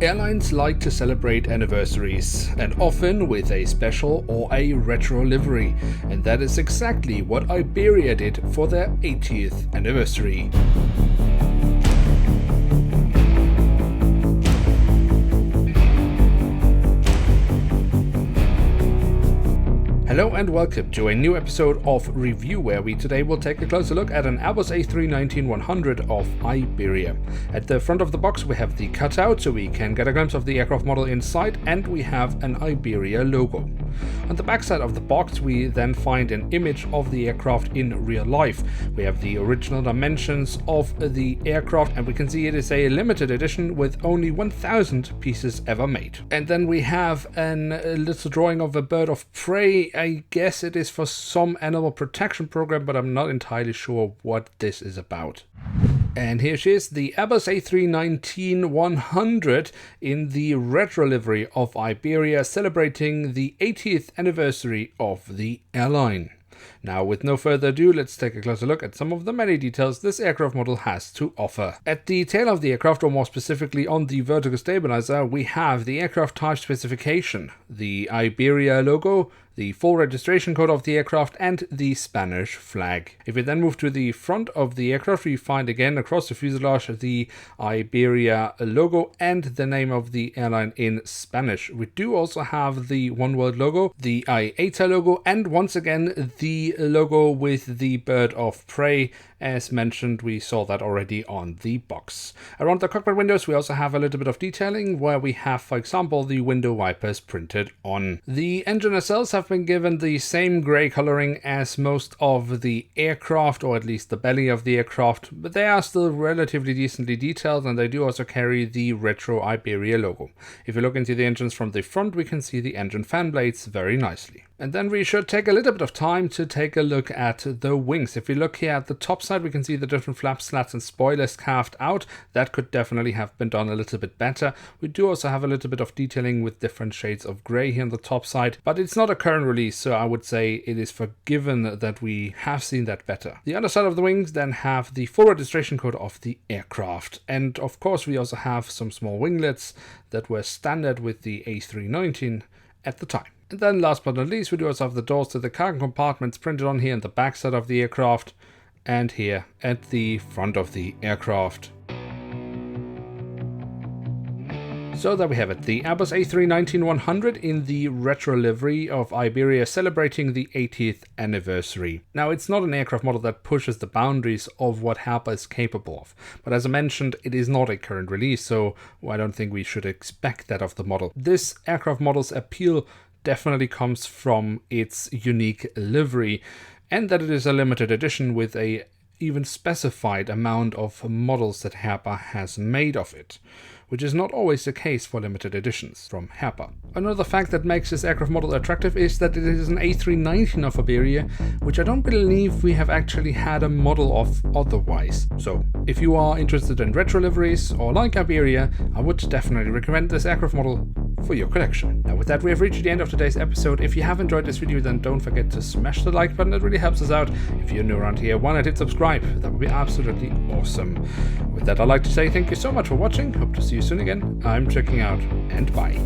Airlines like to celebrate anniversaries, and often with a special or a retro livery, and that is exactly what Iberia did for their 80th anniversary. Hello and welcome to a new episode of Review, where we today will take a closer look at an Airbus A319-100 of Iberia. At the front of the box we have the cutout so we can get a glimpse of the aircraft model inside, and we have an Iberia logo. On the backside of the box we then find an image of the aircraft in real life. We have the original dimensions of the aircraft, and we can see it is a limited edition with only 1,000 pieces ever made. And then we have a little drawing of a bird of prey. I guess it is for some animal protection program, but I'm not entirely sure what this is about. And here she is, the Airbus A319-100 in the retro livery of Iberia, celebrating the 80th anniversary of the airline. Now, with no further ado, let's take a closer look at some of the many details this aircraft model has to offer. At the tail of the aircraft, or more specifically on the vertical stabilizer, we have the aircraft type specification, the Iberia logo, the full registration code of the aircraft, and the Spanish flag. If we then move to the front of the aircraft, we find again across the fuselage the Iberia logo and the name of the airline in Spanish. We do also have the One World logo, the IATA logo, and once again the logo with the bird of prey. As mentioned, we saw that already on the box. Around the cockpit windows we also have a little bit of detailing, where we have, for example, the window wipers printed on. The engine nacelles have been given the same grey coloring as most of the aircraft, or at least the belly of the aircraft, but they are still relatively decently detailed, and they do also carry the retro Iberia logo. If you look into the engines from the front, we can see the engine fan blades very nicely. And then we should take a little bit of time to take a look at the wings. If we look here at the top side, we can see the different flap slats and spoilers carved out. That could definitely have been done a little bit better. We do also have a little bit of detailing with different shades of grey here on the top side, but it's not a current release, so I would say it is forgiven that we have seen that better. The other side of the wings then have the full registration code of the aircraft. And of course we also have some small winglets that were standard with the A319 at the time. And then last but not least, we do also have the doors to the cargo compartments printed on here on the back side of the aircraft and here at the front of the aircraft. So there we have it, the Airbus A319-100 in the retro livery of Iberia, celebrating the 80th anniversary. Now, it's not an aircraft model that pushes the boundaries of what Herpa is capable of, but as I mentioned, it is not a current release, so I don't think we should expect that of the model. This aircraft model's appeal definitely comes from its unique livery, and that it is a limited edition with a even specified amount of models that Herpa has made of it, which is not always the case for limited editions from Herpa. Another fact that makes this aircraft model attractive is that it is an A319 of Iberia, which I don't believe we have actually had a model of otherwise. So if you are interested in retro liveries or like Iberia, I would definitely recommend this aircraft model for your collection. Now with that, we have reached the end of today's episode. If you have enjoyed this video, then don't forget to smash the like button, it really helps us out. If you're new around here, why not hit subscribe? That would be absolutely awesome. With that, I'd like to say thank you so much for watching, hope to see you soon again. I'm checking out, and bye.